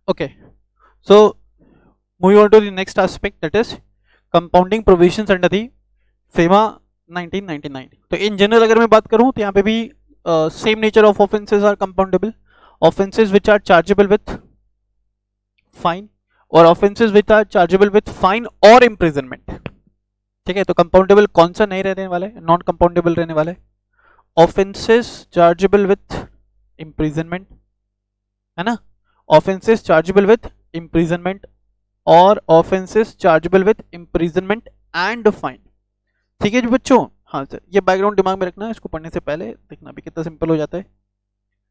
Okay, so moving on to the next aspect, that is compounding provisions under the FEMA 1999. तो in general अगर मैं बात करूं तो यहाँ पे भी same nature of offences are compoundable. Offences which are chargeable with fine और offences which are chargeable with fine or imprisonment. ठीक है, तो कंपाउंडेबल कौन सा नहीं रहने वाला है, नॉन कंपाउंडेबल रहने वाला है ऑफेंसेस चार्जेबल विथ इम्प्रिजनमेंट, है ना, ऑफेंसेस चार्जेबल विथ इम्प्रिजनमेंट और offences chargeable with imprisonment and fine. ठीक है जी बच्चों, हाँ सर, ये बैकग्राउंड दिमाग में रखना है, इसको पढ़ने से पहले देखना भी कितना सिंपल हो जाता है।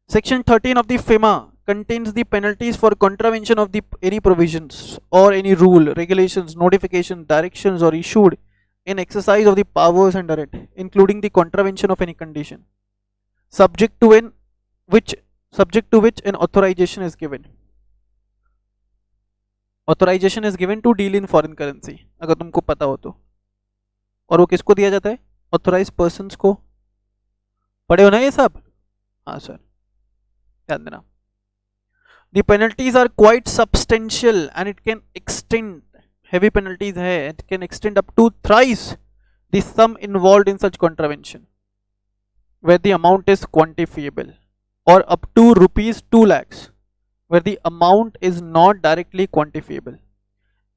Section 13 of the FEMA contains the penalties for contravention of the any provisions or any rule, regulations, notification, directions or issued in exercise of the powers under it, including the contravention of any condition, subject to which an authorization is given. Authorization is given to deal in foreign currency, अगर तुमको पता हो तो। और वो किसको दिया जाता है, ऑथोराइज पर्सन्स को। पढ़े हो ना ये सब, हाँ सर, ध्यान देना। The penalties are quite substantial and it can extend, heavy penalties है, it can extend up to thrice the sum involved in such contravention where the amount is quantifiable, or up to rupees 2 lakhs where the amount is not directly quantifiable,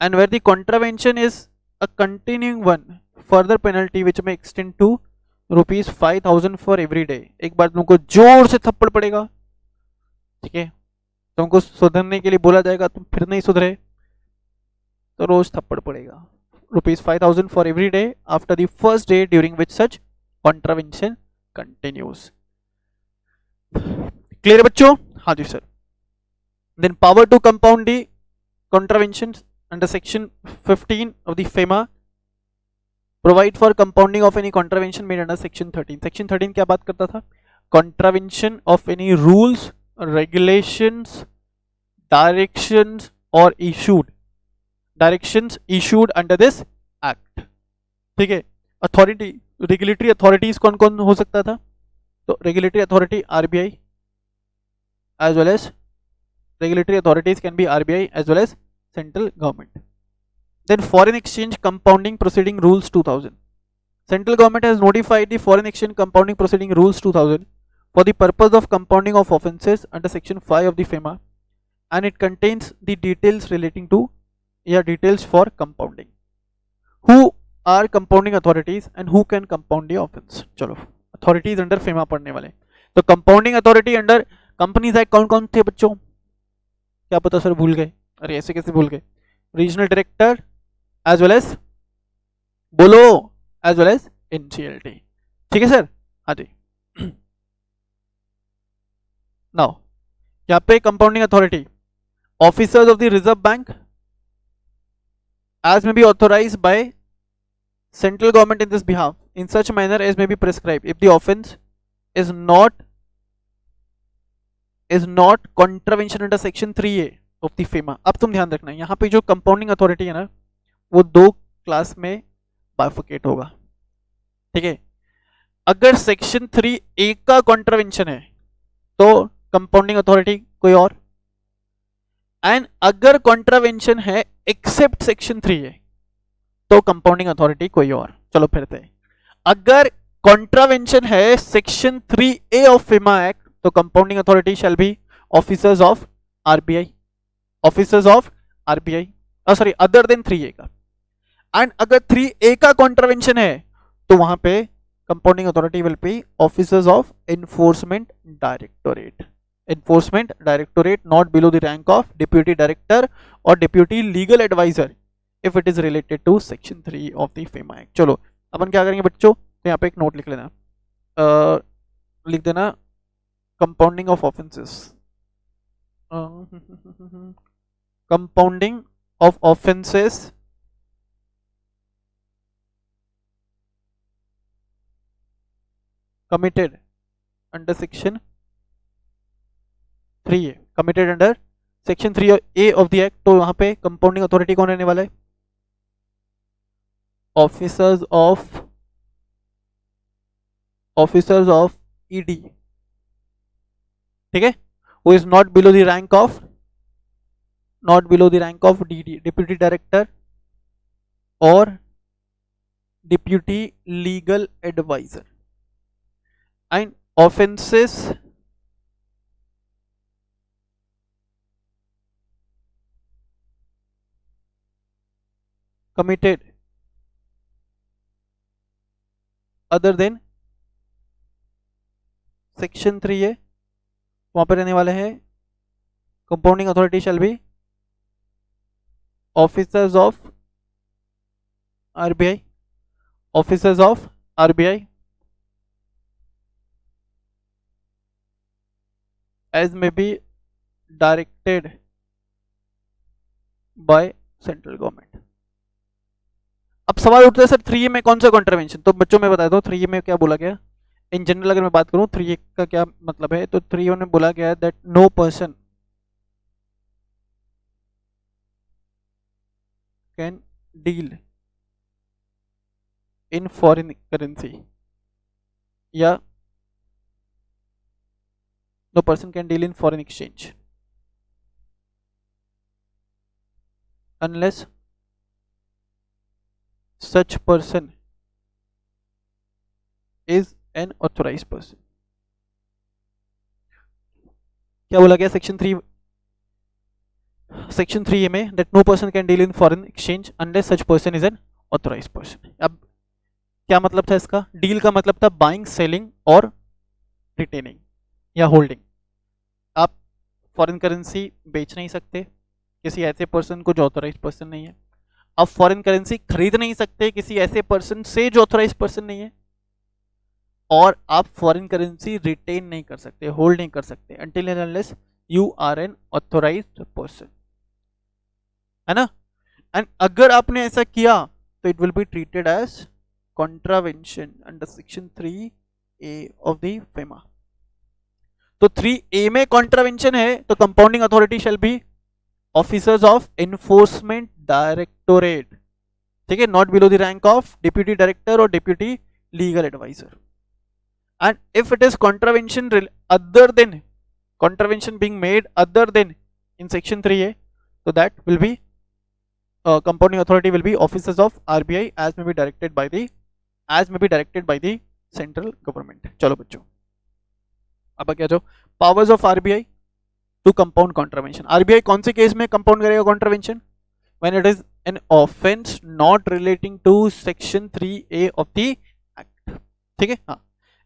and where the contravention is a continuing one, further penalty which may extend to rupees 5000 for every day। एक बार तुमको जोर से थप्पड़ पड़ेगा, ठीक है, तुमको सुधरने के लिए बोला जाएगा, तुम फिर नहीं सुधरे तो रोज थप्पड़ पड़ेगा। ₹5000 for every day after the first day during which such contravention continues. Clear बच्चों, हाँ जी sir. Then power to compound the contravention under section 15 of the FEMA provide for compounding of any contravention made under section 13। Section 13 क्या बात करता था, contravention of any rules, regulations, directions or directions issued under this act। ठीक है, authority, regulatory authorities कौन कौन हो सकता था, तो regulatory authority RBI as well as regulatory authorities can be RBI as well as central government। Then foreign exchange compounding proceeding rules 2000, central government has notified the foreign exchange compounding proceeding rules 2000 for the purpose of compounding of offences under section 5 of the FEMA, and it contains the details relating to details for compounding, who are compounding authorities and who can compound the offence। चलो authorities under FEMA पढ़ने वाले, तो compounding authority under companies act कौन कौन थे बच्चों, क्या पता सर भूल गए, अरे ऐसे कैसे भूल गए, regional director as well as, बोलो, एज वेल एज NCLT। ठीक है सर, हाँ जी। नाउ यहाँ पे compounding authority, officers of the Reserve Bank as may be authorized by central government in this behalf in such manner as may be prescribed if the offence is not contravention under section 3A of the FEMA। अब तुम ध्यान रखना, यहाँ पे जो compounding authority है ना, वो दो क्लास में बाइफर्केट होगा। ठीक है, अगर सेक्शन 3A का कॉन्ट्रावेंशन है तो कंपाउंडिंग अथॉरिटी कोई और, एंड अगर कॉन्ट्रावेंशन है एक्सेप्ट सेक्शन 3A तो कंपाउंडिंग अथॉरिटी कोई और। चलो फिर से, अगर कॉन्ट्रावेंशन है section 3A of FEMA act तो compounding authority shall be officers of RBI, officers of RBI, sorry other than 3A का। एंड अगर 3A का कॉन्ट्रावेंशन है तो वहां पे compounding authority will be officers of enforcement directorate, enforcement directorate not below the rank of deputy director or deputy legal advisor if it is related to section 3 of the FEMA Act। चलो अपन क्या करेंगे बच्चों, तो यहाँ पे एक note लिख लेना, लिख देना compounding of offences, compounding of offences committed under section 3A, committed under section 3A of the act. तो वहां पे कंपाउंडिंग अथॉरिटी कौन रहने वाला है, ऑफिसर्स ऑफ ED। ठीक है, who is not below the rank of not below the rank of DD, deputy director or deputy legal advisor, and offenses committed other than section 3A, वहां पर रहने वाले हैं compounding authority shall be officers of RBI, officers of RBI as may be directed by central government. अब सवाल उठता है sir 3A में कौन सा कॉन्ट्रवेंशन, तो बच्चों में बता दो 3A में क्या बोला गया इन जनरल। अगर मैं बात करूं 3A का क्या मतलब है, तो 3A में बोला गया that no person can deal in foreign currency या no person can deal in foreign exchange unless such person is an authorized person। क्या बोला गया सेक्शन 3A में that no person can deal in foreign exchange unless such person is an authorized person। अब क्या मतलब था इसका, deal का मतलब था बाइंग, सेलिंग और रिटेनिंग या होल्डिंग। आप फॉरेन करेंसी बेच नहीं सकते किसी ऐसे पर्सन को जो ऑथोराइज पर्सन नहीं है, आप फॉरेन करेंसी खरीद नहीं सकते किसी ऐसे पर्सन से जो ऑथोराइज पर्सन नहीं है, और आप फॉरेन करेंसी रिटेन नहीं कर सकते, होल्ड नहीं कर सकते until and unless you are an authorized person, है ना। एंड अगर आपने ऐसा किया तो it will be treated as contravention under section 3A of the FEMA. तो 3A में कॉन्ट्रावेंशन है तो compounding authority shall be officers of enforcement directorate, ठीक है, not below the rank of deputy director और deputy legal adviser. And if it is contravention other than contravention being made other than in section 3A, so that will be compounding authority will be officers of RBI as may be directed by the central government। चलो बच्चों अब क्या जो powers of RBI to compound contravention. RBI कौन से case में compound करेगा contravention, when it is an offence not relating to section 3A of the act, ठीक है। हाँ,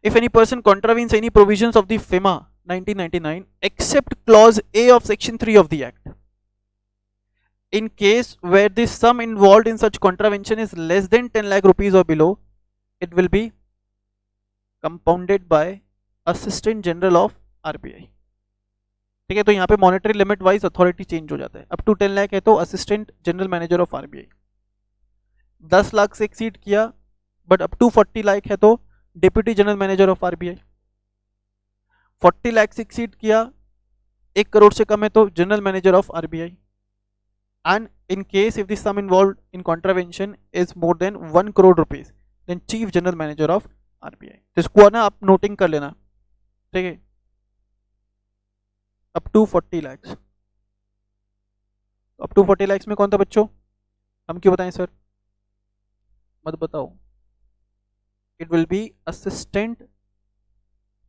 if any person contravenes any provisions of the FEMA 1999 except clause A of section 3 of the act, in case where the sum involved in such contravention is less than 10 lakh rupees or below, it will be compounded by assistant general of RBI, ठीक है। तो यहाँ पे monetary limit wise authority change हो जाता है। Up to 10 lakh है तो assistant general manager of RBI, 10 lakh से एक्सीड किया बट अप टू 40 लाख है तो deputy general manager of RBI, 40 lakh से एक्सीड किया 1 करोड़ से कम है तो general manager of RBI, and in case if the sum involved in contravention is more than 1 crore rupees then chief general manager of RBI. तो इसको ना आप नोटिंग कर लेना, ठीक है, up to 40 lakh. Up to 40 lakh में कौन था बच्चों, हम क्यों बताएं सर, मत बताओ। It will B assistant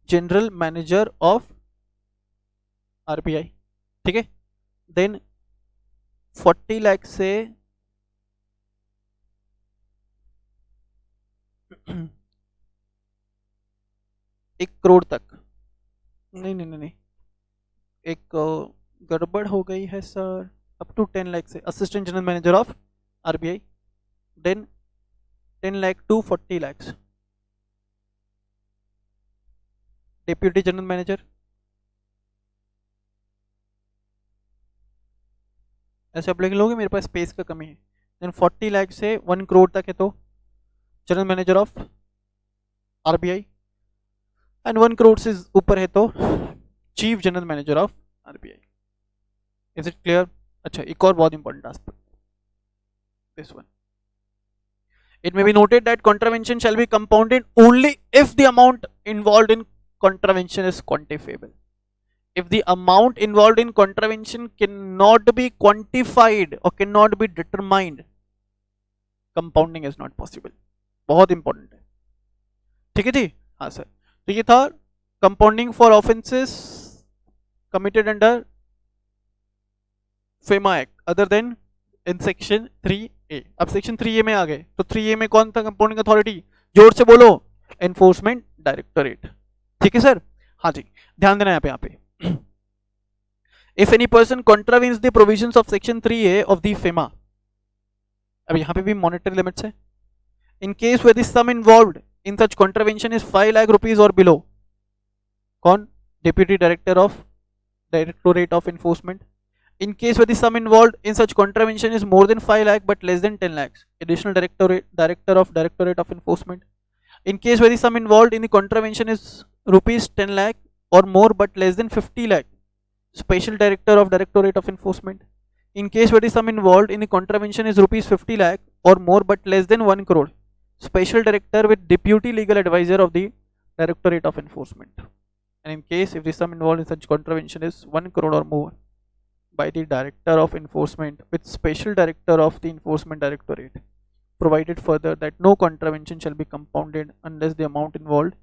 general manager of RBI, ठीक है। देन 40 लाख से 1 करोड़ तक, नहीं, एक गड़बड़ हो गई है सर। अप टू 10 लाख से assistant general manager of RBI, then 10 lakh to 40 lakh deputy general manager, ऐसे आप लिख लोगे, मेरे पास स्पेस का कमी है। देन 40 लाख से 1 करोड़ तक है तो general manager of RBI, and 1 crore से ऊपर है तो chief general manager of RBI. Is it clear? अच्छा, एक और बहुत important aspect, this one, it may be noted that contravention shall be compounded only if the amount involved in contravention is quantifiable। if the amount involved in contravention cannot be quantified or cannot be determined, compounding is not possible. बहुत important है, ठीक है जी। हाँ sir, तो ये था compounding for offences committed under FEMA act other then in section 3A। अब section 3A में आ गए, तो 3A में कौन था कंपाउंडिंग अथॉरिटी? जोर से बोलो, एनफोर्समेंट डायरेक्टोरेट, ठीक है सर। हाँ जी, ध्यान देना यहाँ पे if any person contravenes the provisions of section 3A of the FEMA, अब यहाँ पे भी मॉनेटरी लिमिट्स है। In case where the sum involved in such contravention is 5 lakh rupees और बिलो, कौन? Deputy director of directorate of enforcement. In case where the sum involved in such contravention is more than 5 lakh but less than 10 lakhs, additional director of Directorate of Enforcement. In case where the sum involved in the contravention is rupees 10 lakh or more but less than 50 lakh, special director of Directorate of Enforcement. In case where the sum involved in the contravention is rupees 50 lakh or more but less than 1 crore, special director with deputy legal advisor of the Directorate of Enforcement. And in case if the sum involved in such contravention is 1 crore or more, by the Director of Enforcement with Special Director of the Enforcement Directorate, provided further that no contravention shall be compounded unless the amount involved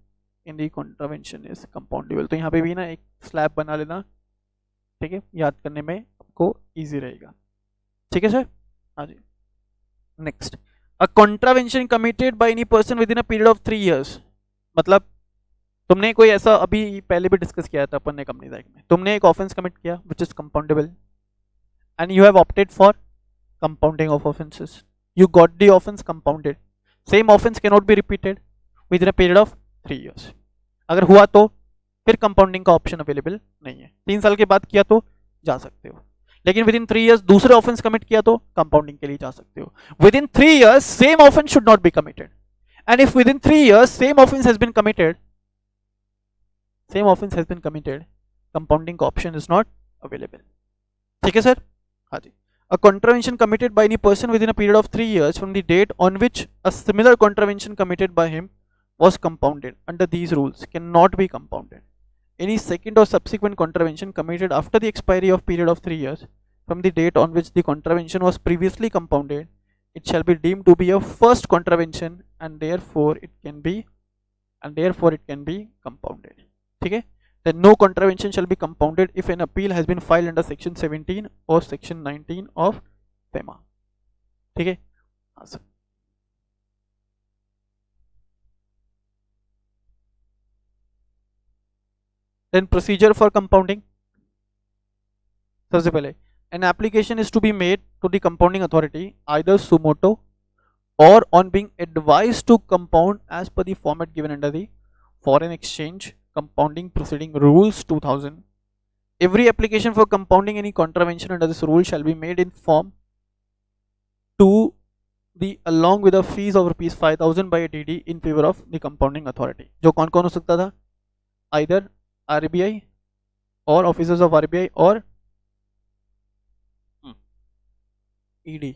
in the contravention is compoundable। तो यहाँ पे भी ना एक slab बना लेना, ठीक है, याद करने में आपको इजी रहेगा, ठीक है सर। हाँ जी, next, a contravention committed by any person within a period of 3 years, मतलब तुमने कोई ऐसा, अभी पहले भी डिस्कस किया था अपन ने कंपनी एक्ट में, तुमने एक ऑफेंस कमिट किया which is compoundable and you have opted for compounding of offenses, you got the offense compounded, same offense cannot be repeated within a period of 3 years। अगर हुआ तो फिर कंपाउंडिंग का option available नहीं है, 3 साल के बाद किया तो जा सकते हो, लेकिन विद इन 3 years दूसरे ऑफेंस कमिट किया तो कंपाउंडिंग के लिए जा सकते हो। Within 3 years same offence should not be committed, and if within 3 years same offence has been committed, compounding का ऑप्शन इज नॉट अवेलेबल, ठीक है सर। हाँ जी, a contravention committed by any person within a period of 3 years from the date on which a similar contravention committed by him was compounded under these rules cannot be compounded. Any second or subsequent contravention committed after the expiry of period of 3 years from the date on which the contravention was previously compounded, it shall be deemed to be a first contravention and therefore it can be compounded, ठीक है। Then no contravention shall be compounded if an appeal has been filed under section 17 or section 19 of FEMA, ठीक है। हाँ sir, then procedure for compounding, सबसे पहले an application is to be made to the compounding authority either suo motu or on being advised to compound as per the format given under the foreign exchange compounding proceeding rules 2000। every application for compounding any contravention under this rule shall be made in form to the along with a fees of rupees 5000 by a DD in favor of the compounding authority। जो कौन कौन हो सकता था? either RBI or officers of RBI or ED।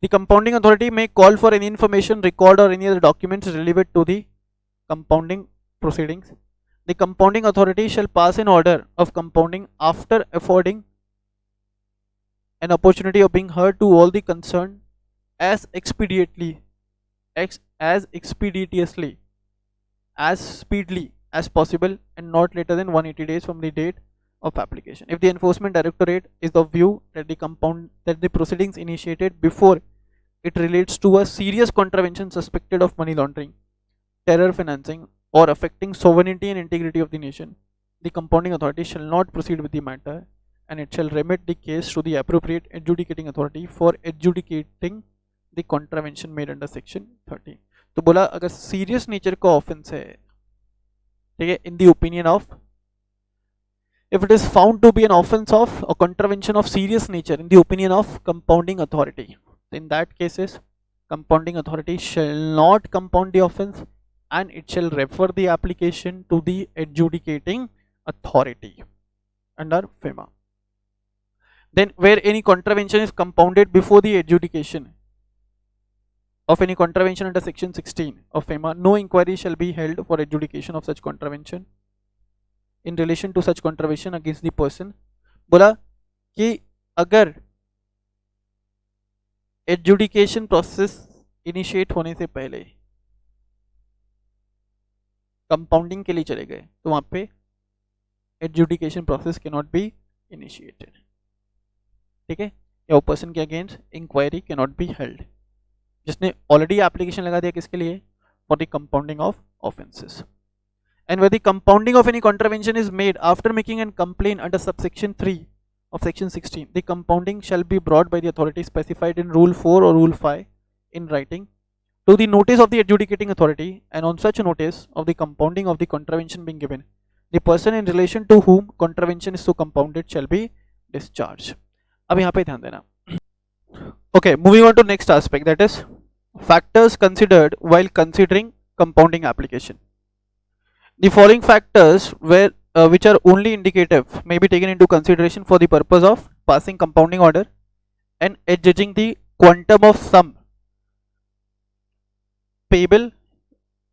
the compounding authority may call for any information, record or any other documents relevant to the compounding proceedings। the compounding authority shall pass an order of compounding after affording an opportunity of being heard to all the concerned as expeditiously as speedily as possible and not later than 180 days from the date of application। if the enforcement directorate is of view that the proceedings initiated before it relates to a serious contravention suspected of money laundering, terror financing or affecting sovereignty and integrity of the nation, the compounding authority shall not proceed with the matter and it shall remit the case to the appropriate adjudicating authority for adjudicating the contravention made under section 30। तो बोला अगर serious nature का offence है, ठीक है, in the opinion of, if it is found to be an offense of a contravention of serious nature in the opinion of compounding authority, in that cases compounding authority shall not compound the offense and it shall refer the application to the adjudicating authority under FEMA। then where any contravention is compounded before the adjudication of any contravention under section 16 of FEMA, no inquiry shall be held for adjudication of such contravention in relation to such contravention against the person, बोला कि अगर adjudication process initiate होने से पहले compounding के लिए चले गए तो वहां पे adjudication process can not be initiated, ठीक है, या वो पर्सन के against inquiry can not be held, जिसने ऑलरेडी एप्लीकेशन लगा दिया किसके लिए, for the compounding of offences. And where the compounding of any contravention is made after making a complaint under subsection 3 of section 16, the compounding shall be brought by the authority specified in rule 4 or rule 5 in writing to the notice of the adjudicating authority, and on such notice of the compounding of the contravention being given, the person in relation to whom contravention is so compounded shall be discharged. अब यहाँ पे ध्यान देना. Okay, moving on to next aspect, that is factors considered while considering compounding application. The following factors which are only indicative may be taken into consideration for the purpose of passing compounding order and adjudging the quantum of sum payable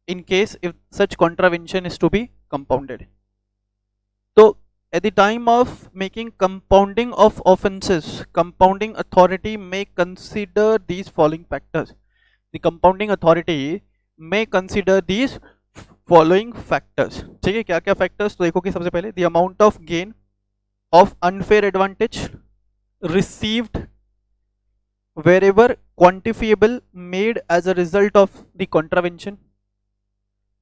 in case if such contravention is to be compounded. So at the time of making compounding of offences, compounding authority may consider these following factors. The compounding authority may consider these following factors, ठीक है. क्या क्या factors, तो देखो कि सबसे पहले the amount of gain of unfair advantage received wherever quantifiable made as a result of the contravention,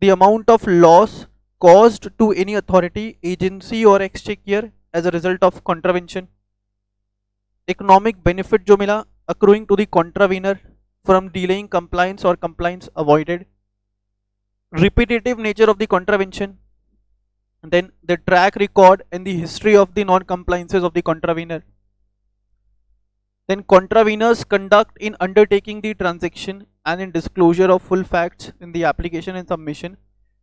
the amount of loss caused to any authority, agency or exchequer as a result of contravention, economic benefit जो मिला accruing to the contravener from delaying compliance or compliance avoided, repetitive nature of the contravention, then the track record and the history of the non-compliances of the contravener, then contravener's conduct in undertaking the transaction and in disclosure of full facts in the application and submission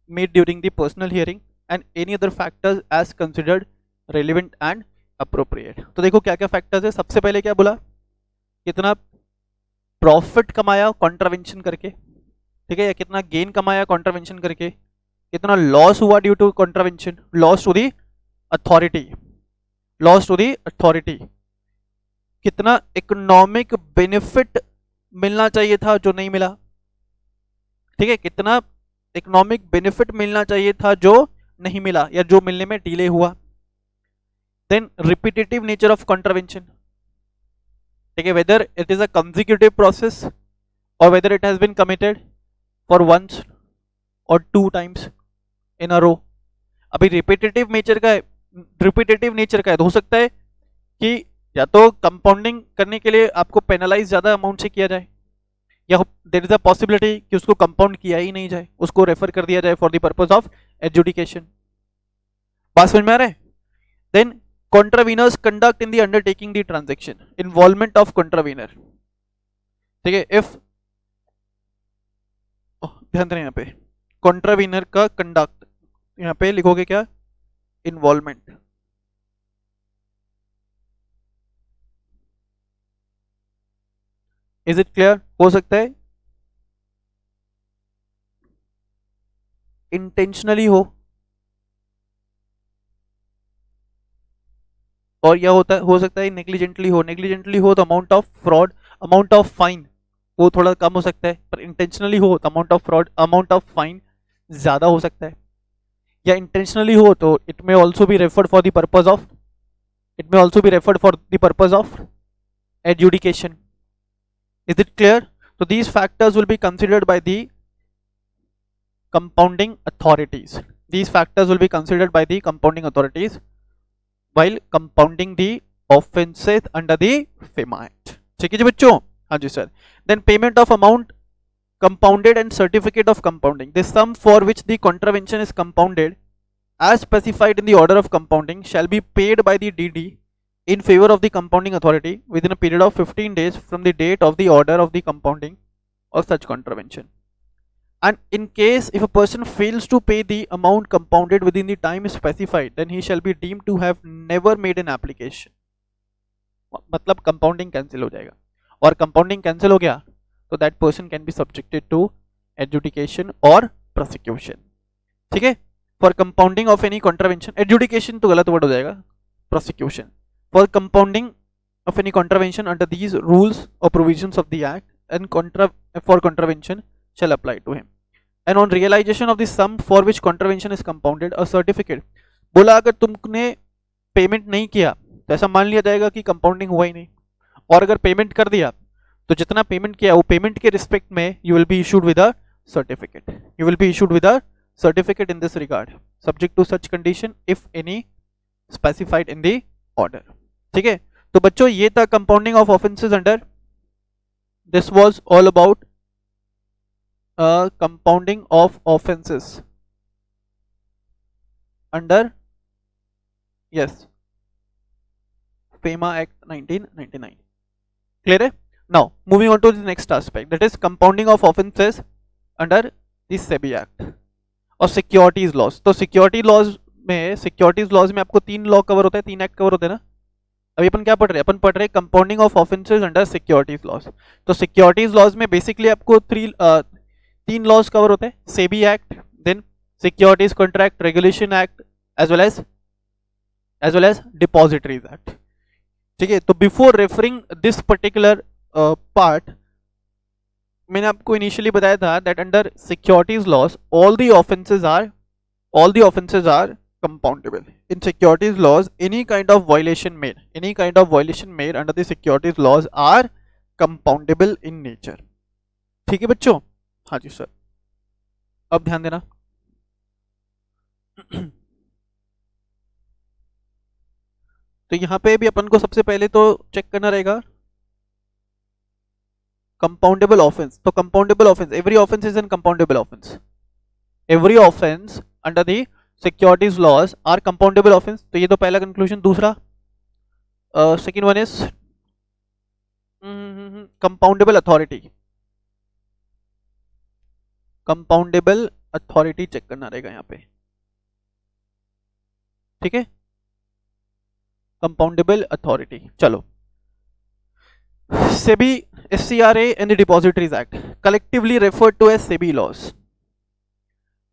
made during the personal hearing, and any other factors as considered relevant and appropriate. तो देखो क्या क्या factors है. सबसे पहले क्या बोला, कितना प्रॉफिट कमाया कॉन्ट्रावेंशन करके, ठीक है, या कितना गेन कमाया कॉन्ट्रावेंशन करके, कितना लॉस हुआ due to contravention, loss to the authority, loss to the authority, कितना इकोनॉमिक बेनिफिट मिलना चाहिए था जो नहीं मिला, ठीक है, कितना इकोनॉमिक बेनिफिट मिलना चाहिए था जो नहीं मिला या जो मिलने में डिले हुआ. Then repetitive nature of contravention, ठीक है, whether it is a consecutive process और whether it has been committed for once और 2 टाइम्स इन अ रो. अभी रिपीटेटिव नेचर का है, रिपीटेटिव नेचर का है तो हो सकता है कि या तो कंपाउंडिंग करने के लिए आपको पेनलाइज ज्यादा अमाउंट से किया जाए, या देयर इज अ पॉसिबिलिटी कि उसको कंपाउंड किया ही नहीं जाए, उसको रेफर कर दिया जाए for the purpose of adjudication. बात समझ में आ रहा है. Then contravener's conduct in the undertaking the transaction, involvement of contravener, ठीक है. इफ ध्यान देना यहाँ पे कॉन्ट्रावीनर का कंडक्ट, यहाँ पे लिखोगे क्या, इन्वॉल्वमेंट. Is it clear. हो सकता है इंटेंशनली हो और यह हो सकता है नेग्लिजेंटली हो. नेग्लिजेंटली हो तो amount of fraud, amount of fine वो थोड़ा कम हो सकता है, पर इंटेंशनली हो तो amount of fraud, amount of fine ज्यादा हो सकता है. या इंटेंशनली हो तो it may also be referred for the purpose of, it may also be referred for the purpose of adjudication. Is it clear? So these factors will be considered by the compounding authorities. These factors will be considered by the compounding authorities while compounding the offences under the FEMA Act. ठीक है जी बच्चों. हाँ जी sir. Then payment of amount compounded and certificate of compounding. The sum for which the contravention is compounded as specified in the order of compounding shall be paid by the DD in favor of the compounding authority within a period of 15 days from the date of the order of the compounding of such contravention. And in case if a person fails to pay the amount compounded within the time specified, then he shall be deemed to have never made an application. मतलब compounding cancel हो जाएगा, और compounding cancel हो गया तो that person can be subjected to adjudication or prosecution. ठीक है. For compounding of any contravention, adjudication तो गलत वर्ड हो जाएगा, prosecution, for compounding of any contravention under these rules or provisions of the act and for contravention shall apply to him, and on realization of the sum for which contravention is compounded a certificate, बोला अगर तुमने payment नहीं किया तो ऐसा मान लिया जाएगा कि कंपाउंडिंग हुआ ही नहीं, और अगर पेमेंट कर दिया तो जितना पेमेंट किया वो पेमेंट के रिस्पेक्ट में you will be issued with a certificate, you will be issued with a certificate in this regard subject to such condition if any specified in the order. ठीक है, तो बच्चों ये था compounding of offences under, this was all about compounding of offences under yes FEMA Act 1999। Clear है? Now moving on to the next aspect, that is compounding of offences under the SEBI act और securities laws. तो securities laws में आपको 3 law cover होता है, 3 act cover होते हैं ना। अभी अपन क्या पढ़ रहे हैं? अपन पढ़ रहे हैं compounding of offences under securities laws. तो सिक्योरिटीज लॉज में बेसिकली आपको 3 लॉज कवर होते हैं, SEBI act, then securities contract regulation act, as well as depositories act. ठीक है, तो before referring this particular part, मैंने आपको इनिशियली बताया था that under securities laws all the offenses are compoundable. In securities laws, any kind of violation made under the securities laws are compoundable in nature. ठीक है बच्चों? हाँ जी sir, अब ध्यान देना। तो यहां पे भी अपन को सबसे पहले तो चेक करना रहेगा कंपाउंडेबल ऑफेंस। तो compoundable offence, every offence is an compoundable offence, every offence under the securities laws are compoundable offence. तो ये तो पहला कंक्लूजन। दूसरा second one is compoundable authority, compoundable authority check करना रहेगा यहाँ पे। ठीक है, कंपाउंडेबल अथॉरिटी। चलो, SEBI, SCRA and the Depositories Act, collectively referred to as SEBI laws,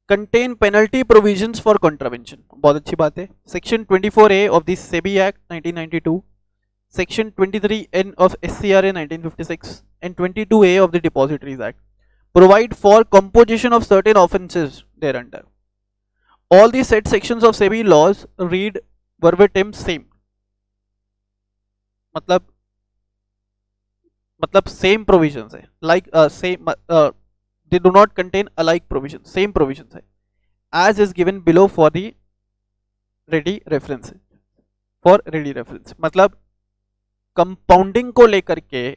contain penalty provisions for contravention। बहुत अच्छी बात है। Section 24A of the SEBI Act 1992, Section 23N of SCRA 1956 and 22A of the Depositories Act provide for composition of certain offences thereunder. All the said sections of SEBI laws read verbatim same, मतलब same provisions है, like same, they do not contain alike provision, same provisions है as is given below for the ready reference, for ready reference. मतलब compounding को लेकर के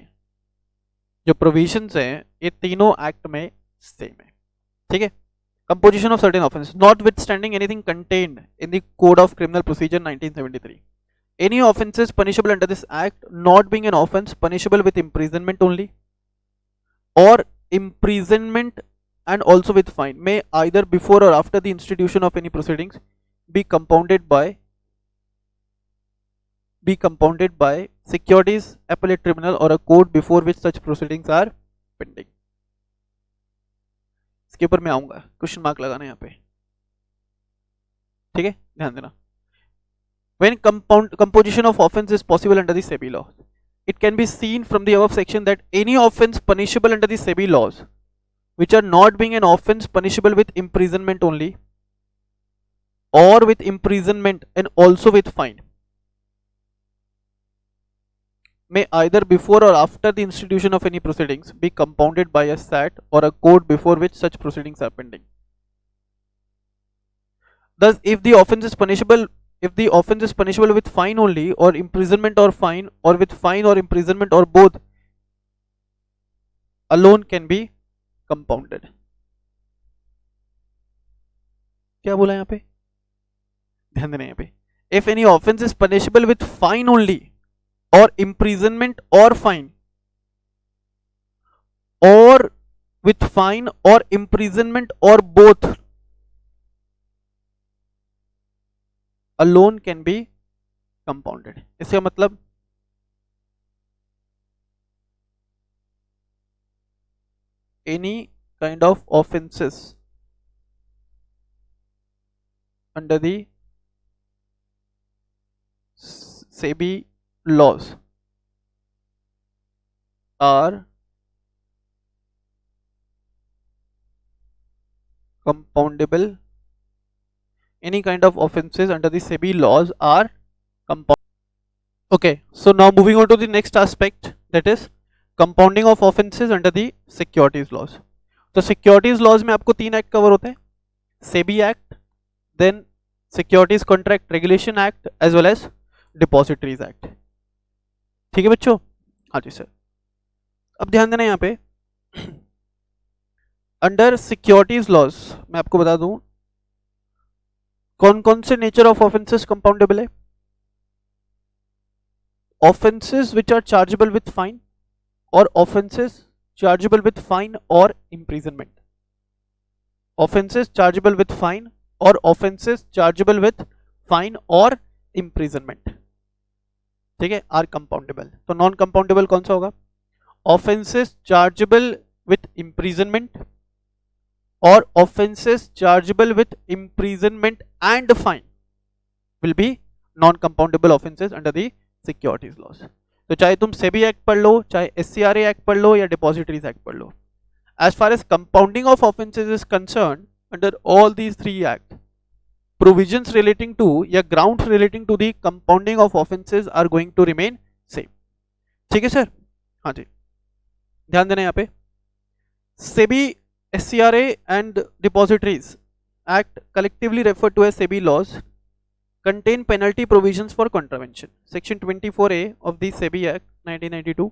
जो provisions हैं ये तीनों एक्ट में सेम है। ठीक है, composition of certain offence not with standing anything contained in the code of criminal procedure 1973, any offenses punishable under this act not being an offense punishable with imprisonment only or imprisonment and also with fine may either before or after the institution of any proceedings be compounded by securities appellate tribunal or a court before which such proceedings are pending। इसके ऊपर मैं आऊंगा, question mark लगाना यहाँ पे। ठीक है, ध्यान देना। When composition of offense is possible under the SEBI law, it can be seen from the above section that any offense punishable under the SEBI laws, which are not being an offense punishable with imprisonment only, or with imprisonment and also with fine, may either before or after the institution of any proceedings be compounded by a SAT or a court before which such proceedings are pending. Thus, if the offense is punishable with fine only or imprisonment or fine, or with fine or imprisonment or both, alone can be compounded। क्या बोला यहाँ पे? ध्यान देना यहाँ पे। If any offense is punishable with fine only or imprisonment or fine, or with fine or imprisonment or both, alone can be compounded। इसका मतलब any kind of offenses under the SEBI laws are compoundable. Any kind of offenses under the SEBI laws are compoundable. Okay, so now moving on to the next aspect, that is compounding of offenses under the securities laws. तो securities laws में आपको 3 act cover होते हैं, SEBI act, then securities contract regulation act as well as depositories act. ठीक है बच्चों? हाँ जी सर. अब ध्यान देना यहाँ पे अंडर सिक्योरिटीज लॉज मैं आपको बता दूं कौन कौन से नेचर ऑफ ऑफेंसेस कंपाउंडेबल है. Offences which are chargeable with fine और ऑफेंसेस चार्जेबल विथ फाइन और imprisonment. Offences chargeable with fine और ऑफेंसेस चार्जेबल विथ फाइन और इम्प्रिजनमेंट, ठीक है, आर कंपाउंडेबल. तो नॉन कंपाउंडेबल कौन सा होगा? ऑफेंसेस चार्जेबल विथ इम्प्रिजनमेंट और offences chargeable with imprisonment and fine will be non compoundable offences under the securities laws. तो चाहे तुम सेबी एक्ट पढ़ लो, चाहे एससीआरए एक्ट पढ़ लो या डिपॉजिटरीज एक्ट पढ़ लो, as far as compounding of offenses is concerned under all these 3 acts, provisions relating to या grounds relating to the compounding of offenses are going to remain same. ठीक है sir? हाँ जी, ध्यान देना यहाँ पे. SEBI, SCRA and depositories act collectively referred to as SEBI laws contain penalty provisions for contravention. Section 24A of the SEBI Act 1992,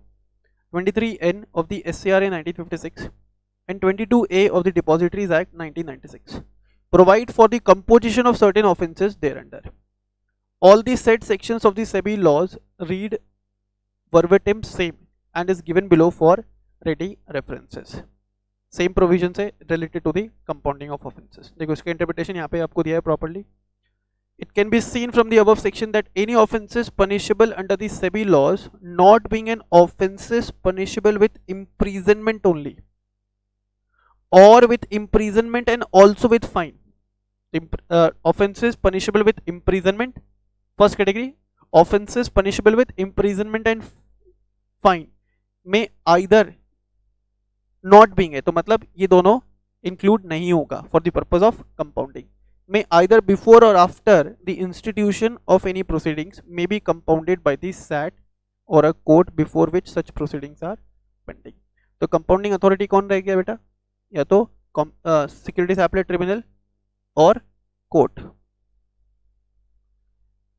23N of the SCRA 1956 and 22A of the Depositories Act 1996 provide for the composition of certain offences thereunder. All the said sections of the SEBI laws read verbatim same and is given below for ready references. Same provisions है related to the compounding of offences. देखो इसका interpretation यहाँ पे आपको दिया है properly. It can be seen from the above section that any offences punishable under the SEBI laws not being an offences punishable with imprisonment only or with imprisonment and also with fine. Offences punishable with imprisonment, first category, offences punishable with imprisonment and fine में either not being है, तो मतलब ये दोनों include नहीं होगा for the purpose of compounding. May either before or after the institution of any proceedings may be compounded by the SAT or a court before which such proceedings are pending. तो compounding authority कौन रहेगा बेटा? या तो securities appellate tribunal और court.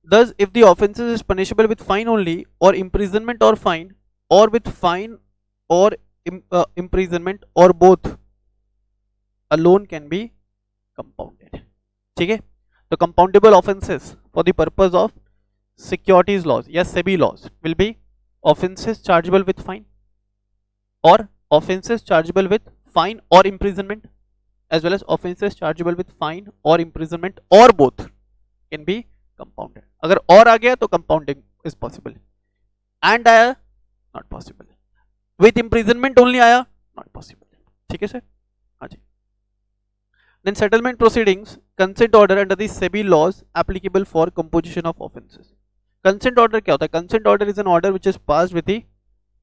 Thus, if the offences is punishable with fine only or imprisonment or fine or with fine or imprisonment or both alone can be compounded. ठीक है? तो compoundable offenses for the purpose of securities laws या SEBI laws will be offences chargeable with fine or offences chargeable with fine or imprisonment as well as offences chargeable with fine or imprisonment or both can be compounded. अगर और आ गया तो compounding is possible. And आया not possible. With imprisonment only आया not possible. ठीक है sir? हाँ जी. Then settlement proceedings, consent order under the SEBI laws applicable for composition of offences. Consent order क्या होता है? Consent order is an order which is passed with the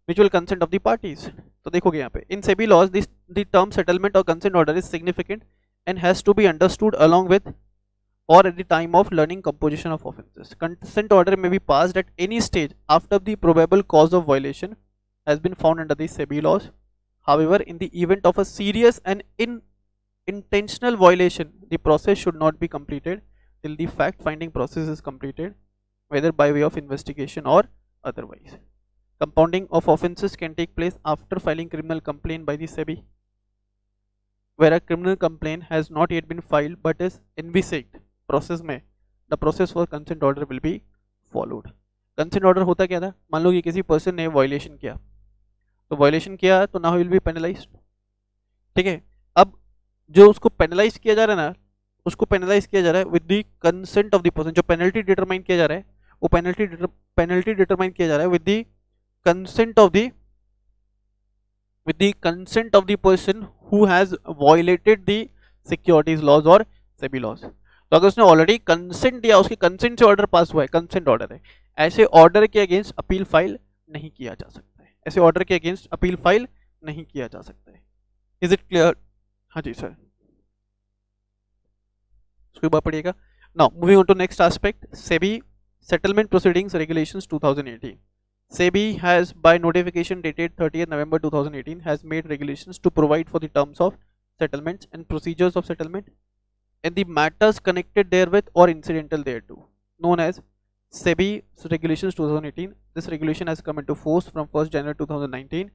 mutual consent of the parties. तो देखोगे यहाँ पे in SEBI laws the term settlement or consent order is significant and has to be understood along with or at the time of learning composition of offences. Consent order may be passed at any stage after the probable cause of violation has been found under the SEBI laws. However, in the event of a serious and intentional violation, the process should not be completed till the fact finding process is completed, whether by way of investigation or otherwise. Compounding of offences can take place after filing criminal complaint by the SEBI, where a criminal complaint has not yet been filed but is envisaged process में the process for consent order will be followed. Consent order होता क्या था? मान लो कि किसी person ने violation किया, तो वायलेशन किया तो now he will be penalized. ठीक है? अब जो उसको पेनलाइज किया जा रहा है ना, उसको पेनलाइज किया जा रहा है with the consent of the person. जो पेनल्टी डिटरमाइन किया जा रहा है वो पेनल्टी डिटरमाइन किया जा रहा है with the consent of the person who has violated the securities laws और SEBI लॉज. तो अगर उसने ऑलरेडी कंसेंट दिया, उसके कंसेंट से ऑर्डर पास हुआ है, कंसेंट ऑर्डर है, ऐसे ऑर्डर के अगेंस्ट अपील फाइल नहीं किया जा सकता है, ऐसे ऑर्डर के अगेंस्ट अपील फाइल नहीं किया जा सकता है। Is it clear? हाँ जी सर, उसके बाद पढ़िएगा। Now moving on to next aspect, SEBI settlement proceedings regulations 2018. SEBI has by notification dated 30th November 2018 has made regulations to provide for the terms of settlements and procedures of settlement and the matters connected therewith or incidental thereto, known as SEBI regulations 2018. This regulation has come into force from 1st January 2019,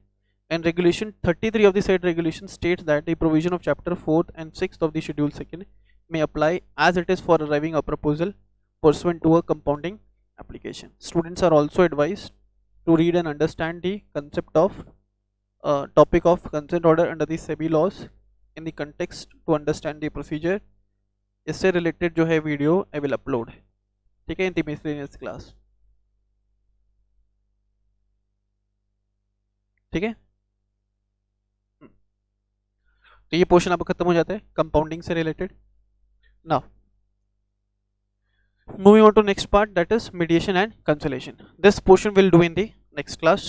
and regulation 33 of the said regulation states that the provision of chapter 4th and 6th of the schedule 2nd may apply as it is for arriving a proposal pursuant to a compounding application. Students are also advised to read and understand the concept of topic of consent order under the SEBI laws in the context to understand the procedure. इससे related जो है video I will upload, ठीक है, in the miscellaneous class, ठीक है। तो ये portion आपका खत्म हो जाता है कंपाउंडिंग से related. Now moving on to next part, that is mediation and conciliation. This portion will do in the next class,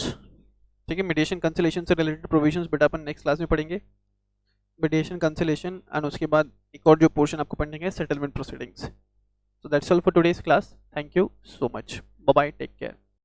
ठीक है। मीडिएशन कंसिलेशन से रिलेटेड प्रोविजंस बेटा अपन नेक्स्ट क्लास में पढ़ेंगे, मीडिएशन कंसिलेशन, एंड उसके बाद एक और जो पोर्शन आपको पढ़ने है settlement proceedings. So that's all for today's class, thank you so much, bye bye, take care.